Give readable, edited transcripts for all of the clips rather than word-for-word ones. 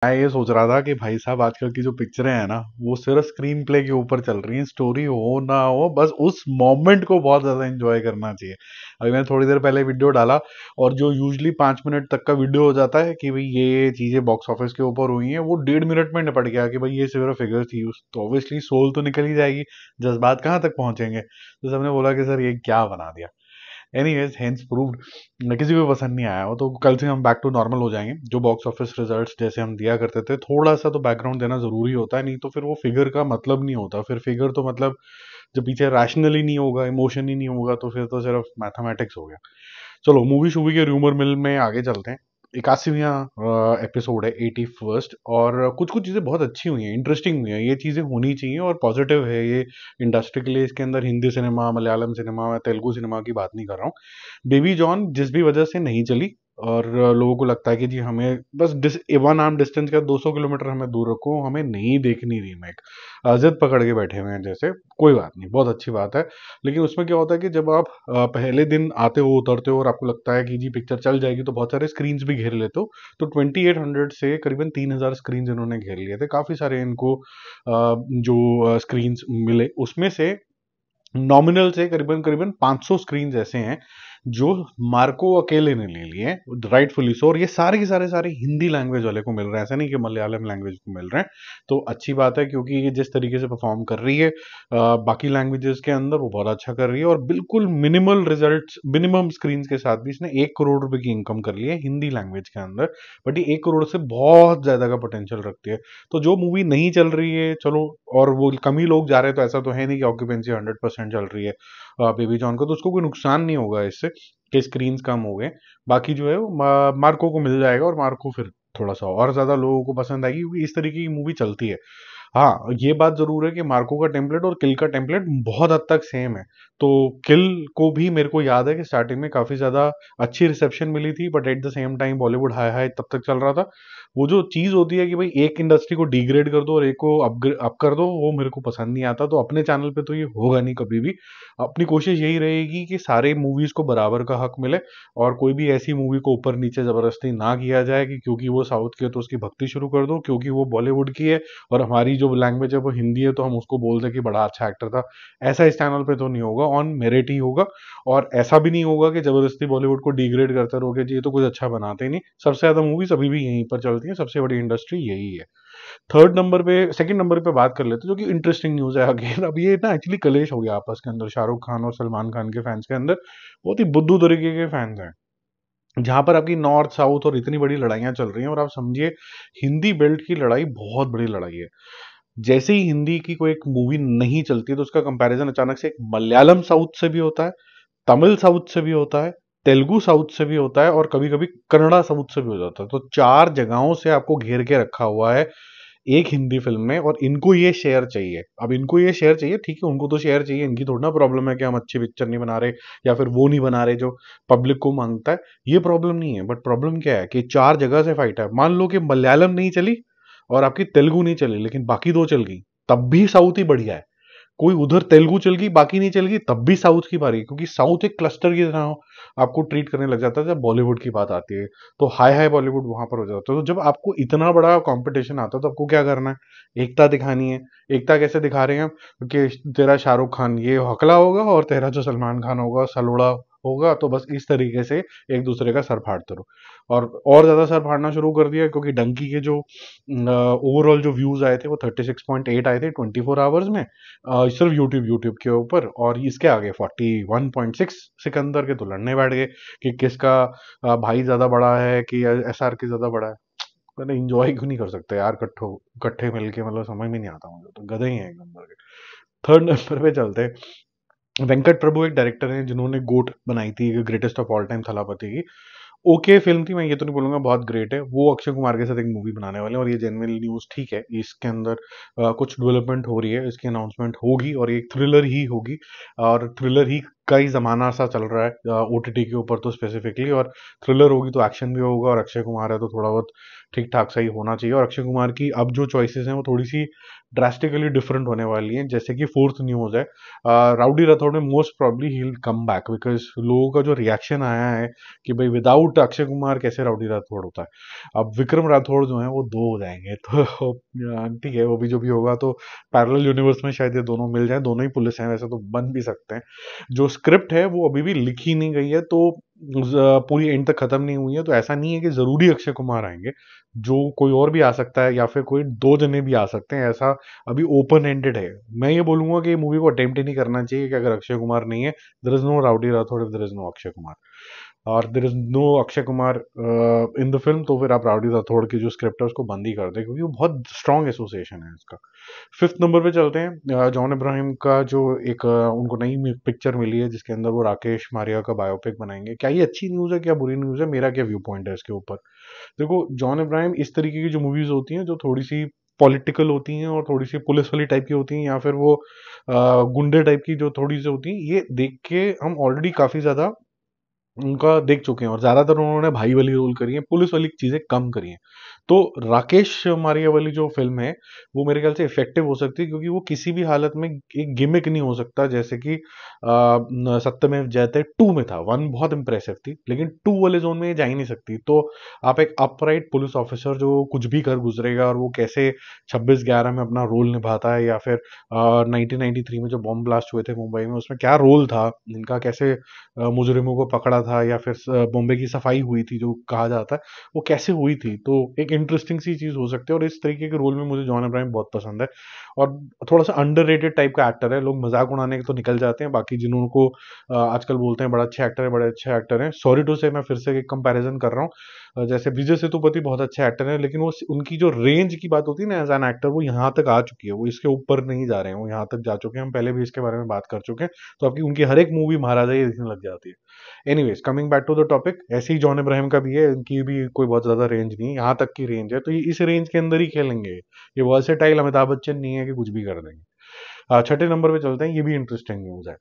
मैं ये सोच रहा था कि भाई साहब आजकल की जो पिक्चरें हैं ना, वो सिर्फ स्क्रीन प्ले के ऊपर चल रही हैं। स्टोरी हो ना हो, बस उस मोमेंट को बहुत ज्यादा एंजॉय करना चाहिए। अभी मैंने थोड़ी देर पहले वीडियो डाला, और जो यूजली 5 मिनट तक का वीडियो हो जाता है कि भाई ये चीजें बॉक्स ऑफिस के ऊपर हुई हैं, वो 1.5 मिनट में निपट गया कि भाई ये सिर्फ फिगर थी। तो ऑब्वियसली सोल तो निकल ही जाएगी, जज्बात कहाँ तक पहुंचेंगे। तो सबने बोला कि सर ये क्या बना दिया। एनीवेज हेंस प्रूव्ड किसी को पसंद नहीं आया हो तो कल से हम बैक टू नॉर्मल हो जाएंगे। जो बॉक्स ऑफिस रिजल्ट्स जैसे हम दिया करते थे, थोड़ा सा तो बैकग्राउंड देना जरूरी होता है, नहीं तो फिर वो फिगर का मतलब नहीं होता। फिर फिगर तो मतलब जब पीछे रैशनल ही नहीं होगा, इमोशन ही नहीं होगा, तो फिर तो सिर्फ मैथमेटिक्स हो गया। चलो मूवी शूवी के र्यूमर मिल में आगे चलते हैं। 81वां एपिसोड है, 81st, और कुछ कुछ चीज़ें बहुत अच्छी हुई हैं, इंटरेस्टिंग हुई हैं। ये चीज़ें होनी चाहिए और पॉजिटिव है ये इंडस्ट्री के लिए। इसके अंदर हिंदी सिनेमा, मलयालम सिनेमा, मैं तेलुगु सिनेमा की बात नहीं कर रहा हूँ। बेबी जॉन जिस भी वजह से नहीं चली, और लोगों को लगता है कि जी हमें बस वन आर्म डिस्टेंस का 200 किलोमीटर हमें दूर रखो, हमें नहीं देखनी रीमेक, जिद पकड़ के बैठे हुए हैं जैसे। कोई बात नहीं, बहुत अच्छी बात है। लेकिन उसमें क्या होता है कि जब आप पहले दिन आते हो, उतरते हो, और आपको लगता है कि जी पिक्चर चल जाएगी, तो बहुत सारे स्क्रीन भी घेर लेते हो। तो 2800 से करीबन 3000 स्क्रीन इन्होंने घेर लिए थे। काफी सारे इनको जो स्क्रीन मिले, उसमें से नॉमिनल से करीबन करीबन 500 स्क्रीन ऐसे हैं जो मार्को अकेले ने ले लिए हैं, राइटफुली सो। और ये सारे के सारे हिंदी लैंग्वेज वाले को मिल रहे हैं, ऐसा नहीं कि मलयालम लैंग्वेज को मिल रहे हैं। तो अच्छी बात है, क्योंकि ये जिस तरीके से परफॉर्म कर रही है बाकी लैंग्वेजेस के अंदर, वो बहुत अच्छा कर रही है। और बिल्कुल मिनिमल रिजल्ट्स, मिनिमम स्क्रीन के साथ भी इसने 1 करोड़ रुपए की इनकम कर ली है हिंदी लैंग्वेज के अंदर। बट ये 1 करोड़ से बहुत ज्यादा का पोटेंशियल रखती है। तो जो मूवी नहीं चल रही है, चलो, और वो कम ही लोग जा रहे हैं, तो ऐसा तो है नहीं कि ऑक्यूपेंसी 100% चल रही है बेबी जॉन को, तो उसको कोई नुकसान नहीं होगा इससे कि स्क्रीन कम हो गए। बाकी जो है वो मार्को को मिल जाएगा, और मार्को फिर थोड़ा सा और ज्यादा लोगों को पसंद आएगी, क्योंकि इस तरीके की मूवी चलती है। हाँ, ये बात जरूर है कि मार्को का टेम्पलेट और किल का टेम्पलेट बहुत हद तक सेम है। तो किल को भी मेरे को याद है कि स्टार्टिंग में काफी ज्यादा अच्छी रिसेप्शन मिली थी, but at the same time Bollywood high high तब तक चल रहा था। वो जो चीज होती है कि भाई एक इंडस्ट्री को डिग्रेड कर दो और एक को अप कर दो, वो मेरे को पसंद नहीं आता। तो अपने चैनल पे तो ये होगा नहीं कभी भी। अपनी कोशिश यही रहेगी कि सारे मूवीज को बराबर का हक मिले, और कोई भी ऐसी मूवी को ऊपर नीचे जबरदस्ती ना किया जाए कि क्योंकि वो साउथ की है तो उसकी भक्ति शुरू कर दो, क्योंकि वो बॉलीवुड की है और हमारी जो लैंग्वेज है वो हिंदी है तो हम उसको बोल दें कि बड़ा अच्छा एक्टर था। ऐसा इस चैनल पे तो नहीं होगा, ऑन मेरिट ही होगा। और ऐसा भी नहीं होगा कि जबरदस्ती बॉलीवुड को डिग्रेड करते रहोगे जी ये तो कुछ अच्छा बनाते ही नहीं। सबसे ज्यादा मूवीज अभी भी यहीं पर चलती है, सबसे बड़ी इंडस्ट्री यही है। थर्ड नंबर पे, सेकंड नंबर पे बात कर लेते हैं, जो कि इंटरेस्टिंग न्यूज है अगेन। अब ये ना एक्चुअली कलेश हो गया आपस के अंदर, शाहरुख खान और सलमान खान के फैंस के अंदर। बहुत ही बुद्धू तरीके के फैंस हैं, जहां पर आपकी नॉर्थ साउथ और इतनी बड़ी लड़ाइयां चल रही हैं। और आप समझिए, हिंदी बेल्ट की लड़ाई बहुत बड़ी लड़ाई है। जैसे ही हिंदी की कोई एक मूवी नहीं चलती, तो उसका कंपैरिजन अचानक से एक मलयालम साउथ से भी होता है, तमिल साउथ से भी होता है, तेलुगु साउथ से भी होता है, और कभी कभी कन्नड़ा साउथ से भी हो जाता है। तो 4 जगहों से आपको घेर के रखा हुआ है एक हिंदी फिल्म में, और इनको ये शेयर चाहिए। अब इनको ये शेयर चाहिए, ठीक है, उनको तो शेयर चाहिए, इनकी थोड़ी ना प्रॉब्लम है कि हम अच्छी पिक्चर नहीं बना रहे या फिर वो नहीं बना रहे जो पब्लिक को मांगता है। ये प्रॉब्लम नहीं है, बट प्रॉब्लम क्या है कि 4 जगह से फाइट है। मान लो कि मलयालम नहीं चली और आपकी तेलुगु नहीं चली, लेकिन बाकी 2 चल गई, तब भी साउथ ही बढ़िया है। कोई उधर तेलुगु चल गई, बाकी नहीं चल गई, तब भी साउथ की बारी, क्योंकि साउथ एक क्लस्टर की तरह आपको ट्रीट करने लग जाता है जब बॉलीवुड की बात आती है। तो हाई हाई बॉलीवुड वहां पर हो जाता है। तो जब आपको इतना बड़ा कंपटीशन आता है, तो आपको क्या करना है? एकता दिखानी है। एकता कैसे दिखा रहे हैं हम? कि तेरा शाहरुख खान ये हकला होगा और तेरा जो सलमान खान होगा सलूड़ा होगा, तो बस इस तरीके से एक दूसरे का सर फाड़ते रहो। और ज्यादा सर फाड़ना शुरू कर दिया, क्योंकि डंकी के जो ओवरऑल जो व्यूज आए थे वो 36.8 आए थे 24 आवर्स में, सिर्फ यूट्यूब के ऊपर। और इसके आगे 41.6 सिकंदर के तो लड़ने बैठ गए कि किसका भाई ज्यादा बड़ा है कि SR के ज्यादा बड़ा है। मैंने इंजॉय क्यों नहीं कर सकते यार, इकट्ठे मिलके, मतलब समझ में नहीं आता मुझे, तो गधे ही हैं एक नंबर के। थर्ड नंबर पे चलते हैं। वेंकट प्रभु एक डायरेक्टर हैं जिन्होंने गोट बनाई थी, greatest of all time Thalapathy की। ओके फिल्म थी, मैं ये तो नहीं बोलूंगा बहुत ग्रेट है। वो अक्षय कुमार के साथ एक मूवी बनाने वाले हैं, और ये जेन्युइन न्यूज ठीक है। इसके अंदर कुछ डेवलपमेंट हो रही है, इसकी अनाउंसमेंट होगी, और एक थ्रिलर ही होगी। और थ्रिलर ही का ही जमाना सा चल रहा है ओटीटी के ऊपर तो स्पेसिफिकली, और थ्रिलर होगी तो एक्शन भी होगा, और अक्षय कुमार है तो थोड़ा बहुत ठीक ठाक सही होना चाहिए। और अक्षय कुमार की अब जो चॉइसेस हैं वो थोड़ी सी ड्रास्टिकली डिफरेंट होने वाली हैं। जैसे कि फोर्थ न्यूज है, राउडी राठौड़ में most probably he will come back, because लोगों का जो रिएक्शन आया है कि भाई विदाउट अक्षय कुमार कैसे राउडी राठौड़ होता है। अब विक्रम राठौड़ जो है वो दो हो जाएंगे तो ठीक है, वो भी जो भी होगा तो पैरेलल यूनिवर्स में शायद ये दोनों मिल जाए, दोनों ही पुलिस हैं वैसे तो बन भी सकते हैं। जो स्क्रिप्ट है वो अभी भी लिखी नहीं गई है, तो पूरी एंड तक खत्म नहीं हुई है, तो ऐसा नहीं है कि जरूरी अक्षय कुमार आएंगे, जो कोई और भी आ सकता है या फिर कोई दो जने भी आ सकते हैं, ऐसा अभी ओपन एंडेड है। मैं ये बोलूंगा कि मूवी को अटेम्प्ट ही नहीं करना चाहिए कि अगर अक्षय कुमार नहीं है, there is no rowdy Rathore, there is no Akshay Kumar, और there is no Akshay Kumar in the film, तो फिर आप राउडी राठौड़ की जो स्क्रिप्ट है उसको बंद ही कर दें, क्योंकि वो बहुत स्ट्रॉन्ग एसोसिएशन है इसका। फिफ्थ नंबर पे चलते हैं, जॉन इब्राहिम का जो एक उनको नई पिक्चर मिली है जिसके अंदर वो राकेश मारिया का बायोपिक बनाएंगे। क्या ये अच्छी न्यूज़ है क्या बुरी न्यूज़ है, मेरा क्या व्यू पॉइंट है इसके ऊपर। देखो, जॉन इब्राहिम इस तरीके की जो मूवीज होती हैं जो थोड़ी सी पॉलिटिकल होती हैं और थोड़ी सी पुलिस वाली टाइप की होती हैं, या फिर वो गुंडे टाइप की जो थोड़ी सी होती हैं, ये देख के हम ऑलरेडी काफी ज्यादा उनका देख चुके हैं, और ज्यादातर उन्होंने भाई वाली रोल करी है, पुलिस वाली चीजें कम करी हैं। तो राकेश मारिया वाली जो फिल्म है वो मेरे ख्याल से इफेक्टिव हो सकती है, क्योंकि वो किसी भी हालत में एक गिमिक नहीं हो सकता, जैसे कि सत्यमेव जयते टू में था। वन बहुत इंप्रेसिव थी, लेकिन टू वाले जोन में ये जा ही नहीं सकती। तो आप एक अपराइट पुलिस ऑफिसर जो कुछ भी कर गुजरेगा, और वो कैसे 26/11 में अपना रोल निभाता है, या फिर 1993 में जो बॉम्ब ब्लास्ट हुए थे मुंबई में, उसमें क्या रोल था इनका, कैसे मुजरिमों को पकड़ा था, या फिर बॉम्बे की सफाई हुई थी जो कहा जाता है, वो कैसे हुई थी, तो एक इंटरेस्टिंग सी चीज हो सकती है। और इस तरीके के रोल में मुझे जॉन अब्राहम बहुत पसंद है, और थोड़ा सा अंडररेटेड टाइप का एक्टर है। लोग मजाक उड़ाने के तो निकल जाते हैं, बाकी जिन्होंने आजकल बोलते हैं बड़ा अच्छा एक्टर है, बड़े अच्छे एक्टर हैं, सॉरी टू से मैं फिर से एक कंपैरिजन कर रहा हूँ। जैसे विजय सेतुपति बहुत अच्छे एक्टर हैं, लेकिन वो उनकी जो रेंज की बात होती है ना एज एन एक्टर, वो यहाँ तक आ चुकी है, वो इसके ऊपर नहीं जा रहे हैं, वो यहाँ तक जा चुके हैं, हम पहले भी इसके बारे में बात कर चुके हैं। तो आपकी उनकी हर एक मूवी महाराजा ही दिखने लग जाती है। Anyways, coming back to the topic, ऐसे ही जॉन इब्राहिम का भी है, इनकी भी कोई बहुत ज्यादा रेंज नहीं है, यहाँ तक की रेंज है, तो ये इस रेंज के अंदर ही खेलेंगे। ये वर्सेटाइल अमिताभ बच्चन नहीं है कि कुछ भी कर देंगे। छठे नंबर पे चलते हैं, ये भी इंटरेस्टिंग न्यूज है,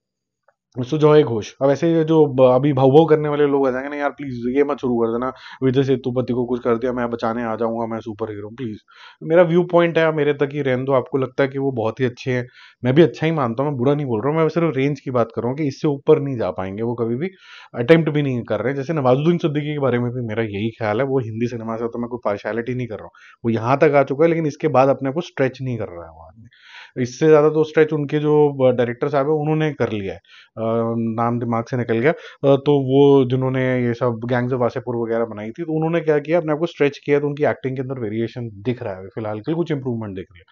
सुजॉय घोष। अब ऐसे ये जो अभी भाव भाव करने वाले लोग आ जाएंगे ना, यार प्लीज ये मत शुरू कर देना, विजय सेतुपति को कुछ कर दिया मैं बचाने आ जाऊंगा, मैं सुपर हीरो, प्लीज। मेरा व्यू पॉइंट है, मेरे तक ही रहने दो। आपको लगता है कि वो बहुत ही अच्छे हैं, मैं भी अच्छा ही मानता हूँ, मैं बुरा नहीं बोल रहा हूँ, मैं सिर्फ रेंज की बात कर रहा हूँ कि इससे ऊपर नहीं जा पाएंगे वो, कभी भी अटेम्प्ट भी नहीं कर रहे। जैसे नवाजुद्दीन सिद्दीकी के बारे में भी मेरा यही ख्याल है, वो हिंदी सिनेमा से तो मैं कोई पार्शियलिटी नहीं कर रहा हूँ, वो यहाँ तक आ चुका है, लेकिन इसके बाद अपने को स्ट्रेच नहीं कर रहा है वो आदमी। इससे ज्यादा तो स्ट्रेच उनके जो डायरेक्टर साहब है उन्होंने कर लिया है, नाम दिमाग से निकल गया। तो वो जिन्होंने ये सब गैंग्स ऑफ वासेपुर वगैरह बनाई थी, तो उन्होंने क्या किया, अपने आप को स्ट्रेच किया, तो उनकी एक्टिंग के अंदर वेरिएशन दिख रहा है फिलहाल के लिए, कुछ इंप्रूवमेंट दिख रही है।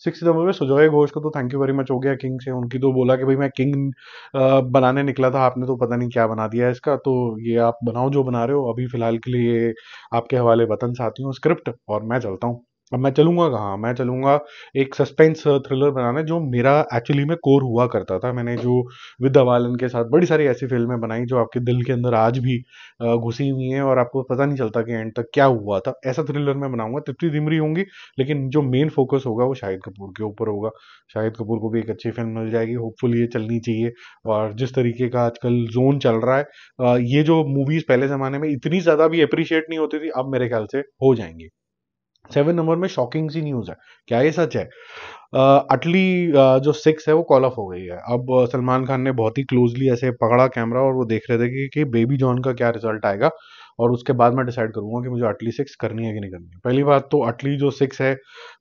सिक्स नंबर में सुजॉय घोष को तो थैंक यू वेरी मच हो गया किंग से, उनकी तो बोला कि भाई मैं किंग बनाने निकला था, आपने तो पता नहीं क्या बना दिया है इसका, तो ये आप बनाओ जो बना रहे हो, अभी फिलहाल के लिए ये आपके हवाले वतन साथियों स्क्रिप्ट, और मैं चलता हूँ। अब मैं चलूंगा कहाँ, मैं चलूंगा एक सस्पेंस थ्रिलर बनाने, जो मेरा एक्चुअली में कोर हुआ करता था। मैंने जो विद्या बालन के साथ बड़ी सारी ऐसी फिल्में बनाई जो आपके दिल के अंदर आज भी घुसी हुई हैं, और आपको पता नहीं चलता कि एंड तक क्या हुआ था। ऐसा थ्रिलर मैं बनाऊंगा, तितली दिमरी होंगी, लेकिन जो मेन फोकस होगा वो शाहिद कपूर के ऊपर होगा। शाहिद कपूर को भी एक अच्छी फिल्म मिल जाएगी, होपफुली ये चलनी चाहिए। और जिस तरीके का आजकल जोन चल रहा है, ये जो मूवीज पहले जमाने में इतनी ज्यादा भी अप्रिशिएट नहीं होती थी, अब मेरे ख्याल से हो जाएंगी। 7 नंबर में शॉकिंग सी न्यूज है, क्या ये सच है, अटली जो 6 है वो कॉल ऑफ हो गई है। अब सलमान खान ने बहुत ही क्लोजली ऐसे पकड़ा कैमरा, और वो देख रहे थे कि बेबी जॉन का क्या रिजल्ट आएगा, और उसके बाद मैं डिसाइड करूंगा कि मुझे अटली 6 करनी है कि नहीं करनी है। पहली बात तो अटली जो 6 है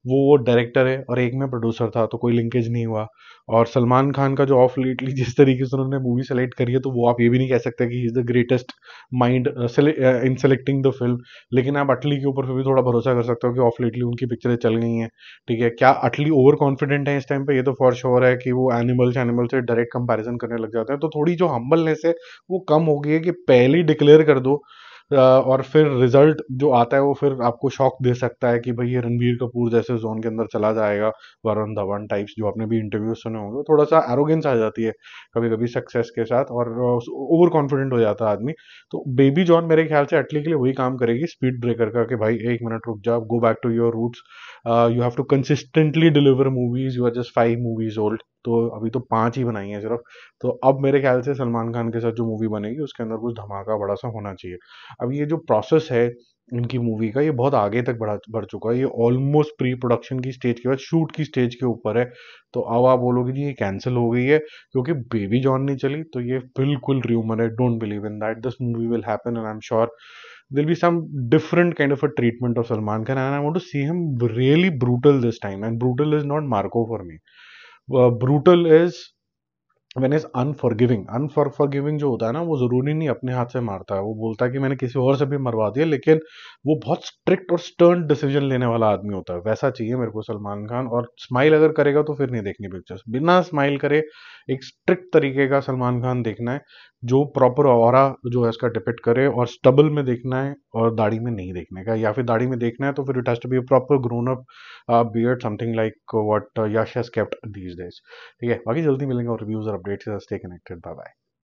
वो डायरेक्टर है और एक में प्रोड्यूसर था, तो कोई लिंकेज नहीं हुआ। और सलमान खान का जो ऑफ लेटली जिस तरीके से उन्होंने मूवी सेलेक्ट करी है, तो वो आप ये भी नहीं कह सकते कि he is the greatest mind in selecting the film. लेकिन आप अटली के ऊपर फिर भी थोड़ा भरोसा कर सकते हो कि ऑफ लेटली उनकी पिक्चरें चल गई हैं। ठीक है, क्या अटली ओवर कॉन्फिडेंट है इस टाइम पे, ये तो फॉर श्योर है कि वो एनिमल से डायरेक्ट कंपैरिजन करने लग जाते हैं, तो थोड़ी जो हम्बलनेस है वो कम हो गई है कि पहले ही डिक्लेयर कर दो, और फिर रिजल्ट जो आता है वो फिर आपको शॉक दे सकता है कि भाई ये रणबीर कपूर जैसे जोन के अंदर चला जाएगा, वरुण धवन टाइप्स, जो आपने भी इंटरव्यू सुने होंगे। थोड़ा सा एरोगेंस आ जाती है कभी कभी सक्सेस के साथ, और ओवर कॉन्फिडेंट हो जाता है आदमी। तो बेबी जॉन मेरे ख्याल से अटली के लिए वही काम करेगी, स्पीड ब्रेकर का, कि भाई एक मिनट रुक जाओ, go back to your roots, you have to consistently deliver movies, you are just 5 movies old. तो अभी तो 5 ही बनाई हैं सिर्फ। तो अब मेरे ख्याल से सलमान खान के साथ जो मूवी बनेगी उसके अंदर कुछ धमाका बड़ा सा होना चाहिए। अब ये जो प्रोसेस है इनकी मूवी का, ये बहुत आगे तक बढ़ चुका है। ये ऑलमोस्ट प्री प्रोडक्शन की स्टेज के बाद शूट की स्टेज के ऊपर है। तो अब आप बोलोगे जी ये कैंसिल हो गई है क्योंकि बेबी जॉन नहीं चली, तो ये बिल्कुल र्यूमर है। Don't believe in that, this movie will happen and I am sure there'll be some different kind of a treatment of Salman Khan, and I want to see him really brutal this time. And brutal is not Marco for me. Brutal is when is unforgiving. Unforgiving जो होता है ना, वो जरूरी नहीं अपने हाथ से मारता है, वो बोलता है कि मैंने किसी और से भी मरवा दिया, लेकिन वो बहुत स्ट्रिक्ट और स्टर्न डिसीजन लेने वाला आदमी होता है। वैसा चाहिए मेरे को सलमान खान। और स्माइल अगर करेगा तो फिर नहीं देखनी पिक्चर्स, बिना स्माइल करे एक स्ट्रिक्ट तरीके का सलमान खान देखना है, जो प्रॉपर ऑरा जो है इसका डिपिक्ट करे। और स्टबल में देखना है और दाढ़ी में नहीं देखने का, या फिर दाढ़ी में देखना है तो फिर it has to be a proper grown up beard, something like what Yash has kept these days. ठीक है, बाकी जल्दी मिलेंगे और रिव्यूज और updates. Stay connected, bye bye.